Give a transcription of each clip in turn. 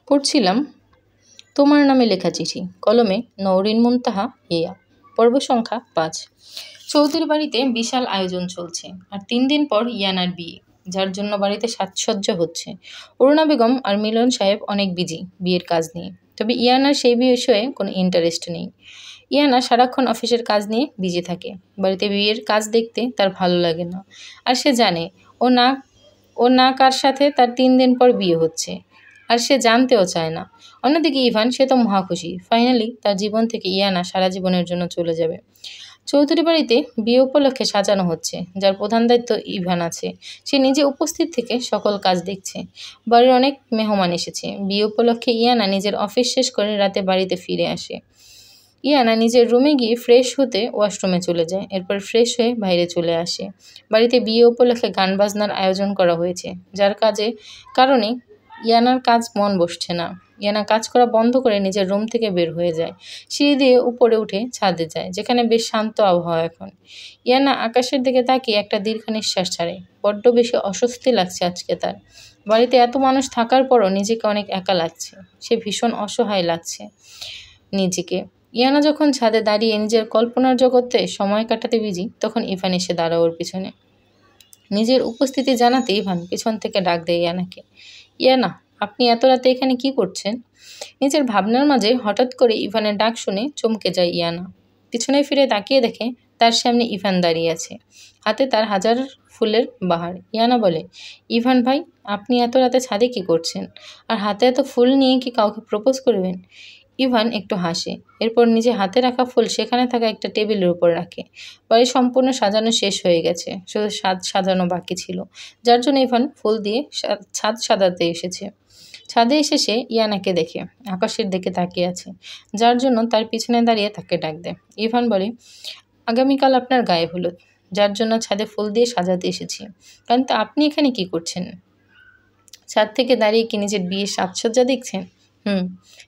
পড়ছিলাম তোমার নামে লেখা চিঠি, কলমে নওরিন মুনতাহা ইয়া। পর্ব সংখ্যা ৫। চৌধুরী বাড়িতে বিশাল আয়োজন চলছে, আর ৩ দিন পর ইয়ানার বিয়ে, যার জন্য বাড়িতে সাজসজ্জা হচ্ছে। অরুণা বেগম আর মিলন সাহেব অনেক বিজি বিয়ের কাজ নিয়ে, তবে ইয়ানার সেই বিষয়ে কোনো ইন্টারেস্ট নেই। ইয়ানা সারাক্ষণ অফিসের কাজ নিয়ে বিজি থাকে, বাড়িতে বিয়ের কাজ দেখতে তার ভালো লাগে না। আর সে জানে ও না ও না কার সাথে তার ৩ দিন পর বিয়ে হচ্ছে, আর সে জানতেও চায় না। অন্যদিকে ইভান, সে তো মহাখুশি, ফাইনালি তার জীবন থেকে ইয়ানা সারা জীবনের জন্য চলে যাবে। চৌধুরী বাড়িতে বিয়ে উপলক্ষে সাজানো হচ্ছে, যার প্রধান দায়িত্ব ইভান আছে। সে নিজে উপস্থিত থেকে সকল কাজ দেখছে। বাড়ির অনেক মেহমান এসেছে। বিয়ে উপলক্ষে ইয়ানা নিজের অফিস শেষ করে রাতে বাড়িতে ফিরে আসে। ইয়ানা নিজের রুমে গিয়ে ফ্রেশ হতে ওয়াশরুমে চলে যায়, এরপর ফ্রেশ হয়ে বাইরে চলে আসে। বাড়িতে বিয়ে উপলক্ষে গান বাজনার আয়োজন করা হয়েছে, যার কারণে ইয়ানার কাজ মন বসছে না। ইয়ানা কাজ করা বন্ধ করে নিজের রুম থেকে বের হয়ে যায়। সিঁড়ি দিয়ে উপরে উঠে ছাদে যায়, যেখানে বেশ শান্ত আবহাওয়া এখন। ইয়ানা আকাশের দিকে তাকিয়ে একটা দীর্ঘ নিঃশ্বাস ছাড়ে। বড্ড বেশি অস্বস্তি লাগছে আজকে তার। বাড়িতে এত মানুষ থাকার পরও নিজেকে অনেক একা লাগছে। সে ভীষণ অসহায় লাগছে নিজেকে। ইয়ানা যখন ছাদে দাঁড়িয়ে নিজের কল্পনার জগতে সময় কাটাতে বিজি, তখন ইভান এসে দাঁড়ায় ওর পিছনে। নিজের উপস্থিতি জানাতে ইভান পিছন থেকে ডাক দেয় ইয়ানাকে। ইয়ানা, আপনি এত রাতে এখানে কি করছেন? নিজের ভাবনার মাঝে হঠাৎ করে ইভানের ডাক শুনে চমকে যায় ইয়ানা। পিছনে ফিরে তাকিয়ে দেখে তার সামনে ইভান দাঁড়িয়ে আছে, হাতে তার হাজার ফুলের বাহার। ইয়ানা বলে, ইভান ভাই, আপনি এত রাতে ছাদে কি করছেন? আর হাতে এত ফুল নিয়ে কি কাউকে প্রপোজ করবেন? ইভান একটু হাসে, এরপর নিজে হাতে রাখা ফুল সেখানে থাকা একটা টেবিলের উপর রাখে। বাড়ি সম্পূর্ণ সাজানো শেষ হয়ে গেছে, শুধু ছাদ সাজানো বাকি ছিল, যার জন্য ইভান ফুল দিয়ে ছাদ সাজাতে এসেছে। ছাদে এসে সে ইয়ানাকে দেখে আকাশের দিকে তাকিয়ে আছে, যার জন্য তার পিছনে দাঁড়িয়ে তাকে ডাক দেয়। ইভান বলে, আগামীকাল আপনার গায়ে হলুদ, যার জন্য ছাদে ফুল দিয়ে সাজাতে এসেছি। কিন্তু আপনি এখানে কি করছেন? ছাদ থেকে দাঁড়িয়ে কি নিজের বিয়ের সাজসজ্জা দেখছেন? হুম,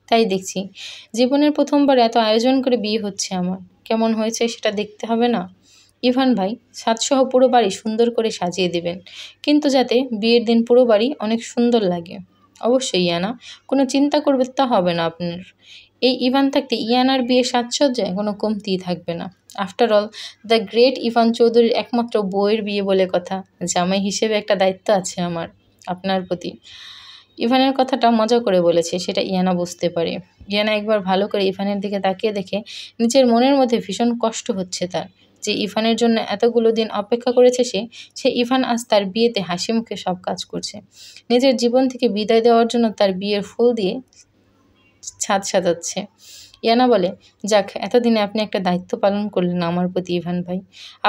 তাই দেখছি। জীবনের প্রথমবার এত আয়োজন করে বিয়ে হচ্ছে আমার। কেমন হয়েছে সেটা দেখতে হবে না? ইভান ভাই, সাজসহ পুরো বাড়ি সুন্দর করে সাজিয়ে দেবেন, কিন্তু যাতে বিয়ের দিন পুরো বাড়ি অনেক সুন্দর লাগে। অবশ্যই ইয়ানা, কোনো চিন্তা করতে হবে না আপনার। এই ইভান থাকতে ইয়ানার বিয়ে সাজসজ্জায় কোনো কমতিই থাকবে না। After all, the great Ivan চৌধুরীর একমাত্র বউয়ের বিয়ে বলে কথা। জামাই হিসেবে একটা দায়িত্ব আছে আমার আপনার প্রতি। ইভানের কথাটা মজা করে বলেছে, সেটা ইয়ানা বুঝতে পারে। ইয়ানা একবার ভালো করে ইভানের দিকে তাকিয়ে দেখে নিজের মনের মধ্যে ভীষণ কষ্ট হচ্ছে তার, যে ইভানের জন্য এতগুলো দিন অপেক্ষা করেছে সে ইভান আজ তার বিয়েতে হাসি মুখে সব কাজ করছে। নিজের জীবন থেকে বিদায় দেওয়ার জন্য তার বিয়ের ফুল দিয়ে ছাদ সাজাচ্ছে। ইয়ানা বলে, যাক, এতদিনে আপনি একটা দায়িত্ব পালন করলেন আমার প্রতি ইভান ভাই।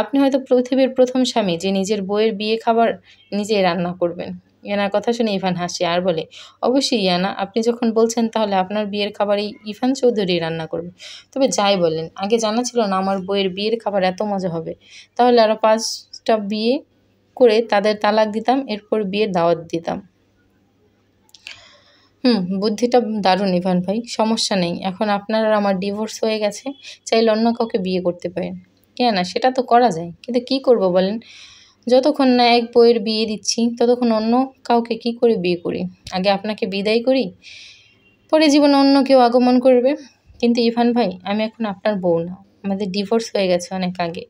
আপনি হয়তো পৃথিবীর প্রথম স্বামী যে নিজের বউয়ের বিয়ে খাবার নিজেই রান্না করবেন। ইয়ানার কথা শুনে ইভান হাসে আর বলে, অবশ্যই ইয়ানা, আপনি যখন বলছেন তাহলে আপনার বিয়ের খাবার এই ইভান চৌধুরী রান্না করবে। তবে যাই বলেন, আগে জানা ছিল না আমার বউয়ের বিয়ের খাবার এত মজা হবে। তাহলে আরও 5টা বিয়ে করে তাদের তালাক দিতাম, এরপর বিয়ের দাওয়াত দিতাম। বুদ্ধিটা দারুণ ইভান ভাই। সমস্যা নেই, এখন আপনার আর আমার ডিভোর্স হয়ে গেছে, চাইলে অন্য কাউকে বিয়ে করতে পারেন। না, সেটা তো করা যায়, কিন্তু কি করব বলেন? যতক্ষণ না এক বউয়ের বিয়ে দিচ্ছি ততক্ষণ অন্য কাউকে কি করে বিয়ে করি? আগে আপনাকে বিদায় করি, পরে জীবনে অন্য কেউ আগমন করবে। কিন্তু ইভান ভাই, আমি এখন আপনার বউ না। আমাদের ডিভোর্স হয়ে গেছে অনেক আগে।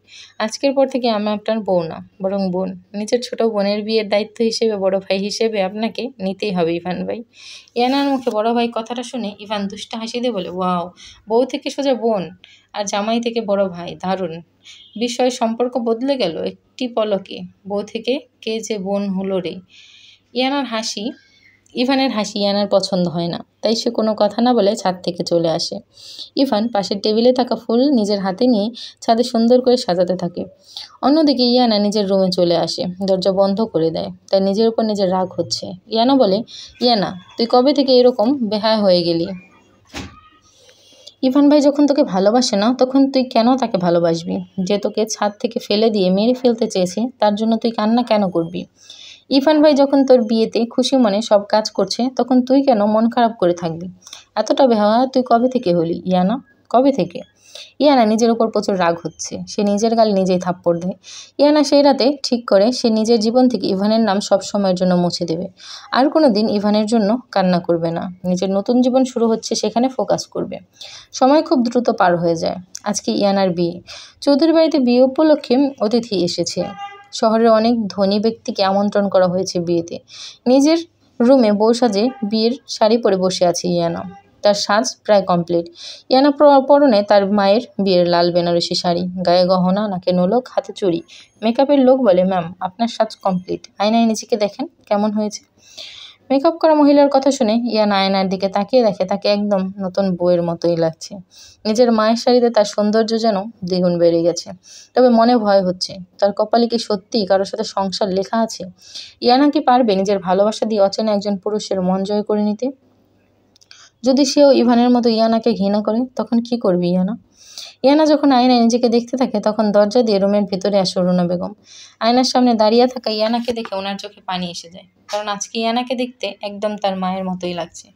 আজকের পর থেকে আমি আপনার বউ না, বরং বোন। নিজের ছোট বোনের বিয়ের দায়িত্ব হিসেবে, বড় ভাই হিসেবে আপনাকে নিতেই হবে ইভান ভাই। ইয়ানার মুখে বড় ভাই কথাটা শুনে ইভান দুষ্ট হাসি দিয়ে বলে, ওয়াও, বউ থেকে সোজা বোন, আর জামাই থেকে বড় ভাই, দারুণ। সম্পর্ক বদলে গেল একটি পলকে। বউ থেকে কে যে বোন হলো রে। ইভানের হাসি ইয়ানার পছন্দ হয় না, তাই সে কোনো কথা না বলে ছাদ থেকে চলে আসে। ইভান পাশের টেবিলে থাকা ফুল নিজের হাতে নিয়ে ছাদে সুন্দর করে সাজাতে থাকে। অন্যদিকে ইয়ানা নিজের রুমে চলে আসে, দরজা বন্ধ করে দেয়। তার নিজের উপর নিজের রাগ হচ্ছে। ইয়ানা বলে, ইয়ানা, তুই কবে থেকে এরকম বেহায়া হয়ে গেলি? ইভান ভাই যখন তোকে ভালোবাসে না, তখন তুই কেন তাকে ভালোবাসবি? যে তোকে ছাদ থেকে ফেলে দিয়ে মেরে ফেলতে চেয়েছে, তার জন্য তুই কান্না কেন করবি? ইরফান ভাই যখন তোর বিয়েতে খুশি মনে সব কাজ করছে, তখন তুই কেন মন খারাপ করে থাকবি? এতটা বেহায়া তুই কবে থেকে হলি ইয়ানা? কবে থেকে? ইয়ানা নিজের উপর প্রচুর রাগ হচ্ছে, সে নিজের গালে নিজেই থাপ্পড় দেয়। ইয়ানা সেই রাতে ঠিক করে সে নিজের জীবন থেকে ইভানের নাম সব সময়ের জন্য মুছে দেবে, আর কোনোদিন ইভানের জন্য কান্না করবে না। নিজের নতুন জীবন শুরু হচ্ছে সেখানে ফোকাস করবে। সময় খুব দ্রুত পার হয়ে যায়। আজকে ইয়ানার বিয়ে। চৌধুরী বাড়িতে বিয়ে উপলক্ষে অতিথি এসেছে। শহরের অনেক ধনী ব্যক্তিকে আমন্ত্রণ করা হয়েছে বিয়েতে। নিজের রুমে বউ সাজে বিয়ের শাড়ি পরে বসে আছে ইয়ানা। তার সাজ প্রায় কমপ্লিট। ইয়ানা পরনে তার মায়ের বিয়ের লাল বেনারসি শাড়ি, গায়ে গহনা, নাকে নোলক, হাতে চুড়ি। মেকআপের লোক বলে, ম্যাম আপনার সাজ কমপ্লিট, আয়নায় নিজেকে দেখেন কেমন হয়েছে। মেকআপ করা মহিলার কথা শুনে ইয়ানা আয়নার দিকে তাকিয়ে দেখে তাকে একদম নতুন বউয়ের মতোই লাগছে। নিজের মায়ের শাড়িতে তার সৌন্দর্য যেন দ্বিগুণ বেড়ে গেছে। তবে মনে ভয় হচ্ছে, তার কপালে কি সত্যিই কারোর সাথে সংসার লেখা আছে? ইয়ানা কি পারবে নিজের ভালোবাসা দিয়ে অচেনা একজন পুরুষের মন জয় করে নিতে? যদি সেও ইভানের মতো ইয়ানাকে ঘৃণা করে, তখন কি করবে ইয়ানা? ইয়ানা যখন আয়নায় নিজেকে দেখতে থাকে তখন দরজা দিয়ে রুমের ভিতরে আসে অরুণা বেগম। আয়নার সামনে দাঁড়িয়ে থাকা ইয়ানাকে দেখে ওনার চোখে পানি এসে যায়, কারণ আজকে ইয়ানাকে দেখতে একদম তার মায়ের মতোই লাগছে।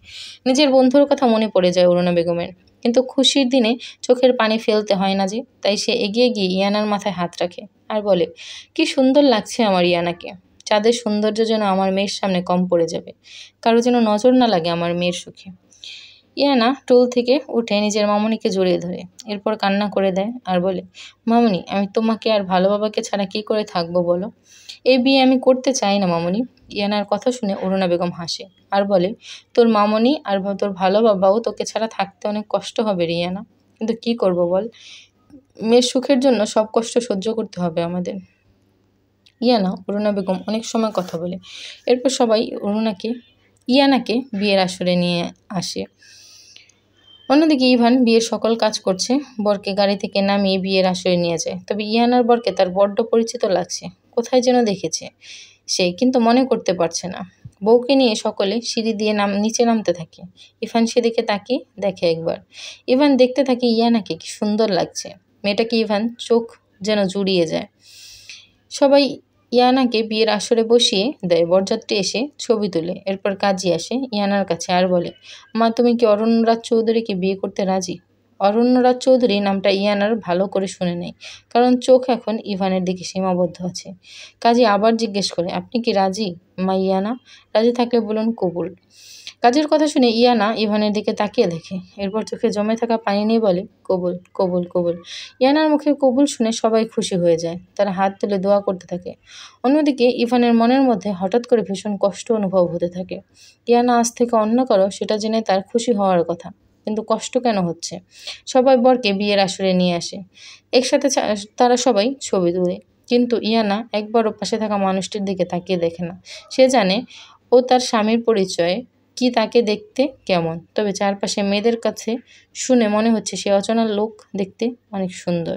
নিজের বন্ধুর কথা মনে পড়ে যায় অরুণা বেগমের, কিন্তু খুশির দিনে চোখের পানি ফেলতে হয় না যে, তাই সে এগিয়ে গিয়ে ইয়ানার মাথায় হাত রাখে আর বলে, কি সুন্দর লাগছে আমার ইয়ানাকে। চাঁদের সৌন্দর্য যেন আমার মেয়ের সামনে কম পড়ে যাবে, কারো যেন নজর না লাগে আমার মেয়ের সুখে। ইয়ানা টুল থেকে উঠে নিজের মামুনিকে জড়িয়ে ধরে, এরপর কান্না করে দেয় আর বলে, মামুনি আমি তোমাকে আর ভালো বাবাকে ছাড়া কি করে থাকবো বলো? এই বিয়ে আমি করতে চাই না মামুনি। ইয়ানার কথা শুনে অরুণা বেগম হাসে আর বলে, তোর মামুনি আর তোর ভালো বাবাও তোকে ছাড়া থাকতে অনেক কষ্ট হবে রে ইয়ানা, কিন্তু কি করব বল, মেয়ের সুখের জন্য সব কষ্ট সহ্য করতে হবে আমাদের। ইয়ানা অরুণা বেগম অনেক সময় কথা বলে, এরপর সবাই ইয়ানাকে বিয়ের আসরে নিয়ে আসে। অন্যদিকে ইভান বিয়ের সকল কাজ করছে, বরকে গাড়ি থেকে নামিয়ে বিয়ের আসরে নিয়ে যায়। তবে ইয়ানার বরকে তার বড্ড পরিচিত লাগছে, কোথায় যেন দেখেছে সে, কিন্তু মনে করতে পারছে না। বউকে নিয়ে সকলে সিঁড়ি দিয়ে নিচে নামতে থাকে। ইভান সেদিকে তাকিয়ে দেখে একবার। ইভান দেখতে থাকে ইয়ানাকে কি সুন্দর লাগছে। মেয়েটাকে ইভান চোখ যেন জুড়িয়ে যায়। সবাই ইয়ানাকে বিয়ের আসরে বসিয়ে দেয়। বরযাত্রী এসে ছবি তোলে। এরপর কাজী আসে ইয়ানার কাছে আর বলে, মা তুমি কি অরণ্যরাজ চৌধুরীকে বিয়ে করতে রাজি? অরণ্যরাজ চৌধুরী নামটা ইয়ানার ভালো করে শুনে নেয়, কারণ চোখ এখন ইভানের দিকে সীমাবদ্ধ আছে। কাজী আবার জিজ্ঞেস করে, আপনি কি রাজি মা ইয়ানা? রাজি থাকলে বলুন কবুল। কাজের কথা শুনে ইয়ানা ইভানের দিকে তাকিয়ে দেখে, এরপর চোখে জমে থাকা পানি নিয়ে বলে, কবুল কবুল কবুল। ইয়ানার মুখে কবুল শুনে সবাই খুশি হয়ে যায়, তারা হাত তুলে দোয়া করতে থাকে। অন্যদিকে ইভানের মনের মধ্যে হঠাৎ করে ভীষণ কষ্ট অনুভব হতে থাকে। ইয়ানা আজ থেকে অন্য কারো সেটা জেনে তার খুশি হওয়ার কথা, কিন্তু কষ্ট কেন হচ্ছে? সবাই বরকে বিয়ের আসরে নিয়ে আসে। একসাথে তারা সবাই ছবি তোলে, কিন্তু ইয়ানা একবারও পাশে থাকা মানুষটির দিকে তাকিয়ে দেখে না। সে জানে ও তার স্বামীর পরিচয় কি, তাকে দেখতে কেমন, তবে চারপাশে মেয়েদের কাছে শুনে মনে হচ্ছে সে অচেনা লোক, দেখতে অনেক সুন্দর।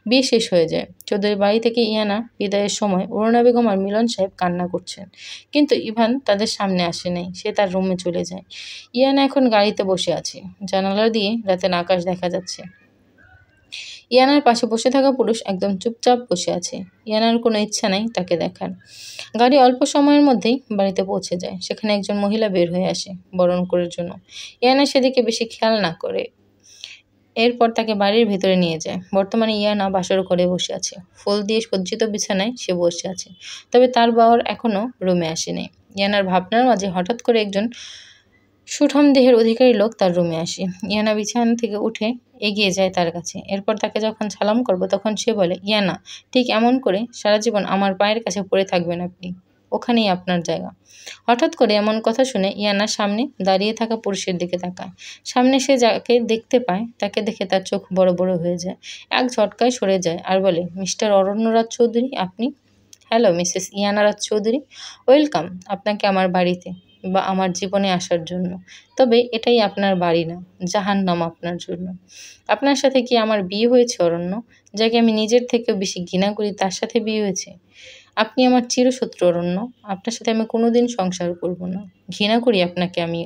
বিয়ে শেষ হয়ে যায়। চৌধুরী বাড়ি থেকে ইয়ানা বিদায়ের সময় অরুণা বেগম আর মিলন সাহেব কান্না করছেন, কিন্তু ইভান তাদের সামনে আসে নাই, সে তার রুমে চলে যায়। ইয়ানা এখন গাড়িতে বসে আছে, জানালা দিয়ে রাতের আকাশ দেখা যাচ্ছে। ইয়ানার পাশে বসে থাকা পুরুষ একদম চুপচাপ বসে আছে। ইয়ানার কোনো ইচ্ছা নাই তাকে দেখার। গাড়ি অল্প সময়ের মধ্যেই বাড়িতে পৌঁছে যায়। সেখানে একজন মহিলা বের হয়ে আসে বরণ করার জন্য। ইয়ানা সেদিকে বেশি খেয়াল না করে এরপর তাকে বাড়ির ভেতরে নিয়ে যায়। বর্তমানে ইয়ানা বাসর ঘরে বসে আছে, ফুল দিয়ে সজ্জিত বিছানায় সে বসে আছে, তবে তার বর এখনো রুমে আসেনি। ইয়ানার ভাবনার মাঝে হঠাৎ করে একজন সুঠাম দেহের অধিকারী লোক তার রুমে আসে। ইয়ানা বিছানা থেকে উঠে এগিয়ে যায় তার কাছে। এরপর তাকে যখন সালাম করব তখন সে বলে, ইয়ানা ঠিক এমন করে সারা জীবন আমার পায়ের কাছে পড়ে থাকবেন আপনি, ওখানেই আপনার জায়গা। হঠাৎ করে এমন কথা শুনে ইয়ানা সামনে দাঁড়িয়ে থাকা পুরুষের দিকে তাকায়। সামনে সে যাকে দেখতে পায় তাকে দেখে তার চোখ বড় বড় হয়ে যায়, এক ঝটকায় সরে যায় আর বলে, মিস্টার অরণ্যরাজ চৌধুরী আপনি? হ্যালো মিসেস ইয়ানা রাজ চৌধুরী, ওয়েলকাম আপনাকে আমার বাড়িতে বা আমার জীবনে আসার জন্য। তবে এটাই আপনার বাড়ি না, জাহান্নাম আপনার জন্য। আপনার সাথে কি আমার বিয়ে হয়েছে অরণ্য? যাকে আমি নিজের থেকেও বেশি ঘৃণা করি তার সাথে বিয়ে হয়েছে। আপনি আমার চিরশত্রু অরণ্য, আপনার সাথে আমি কোনোদিন সংসার করব না। ঘৃণা করি আপনাকে আমি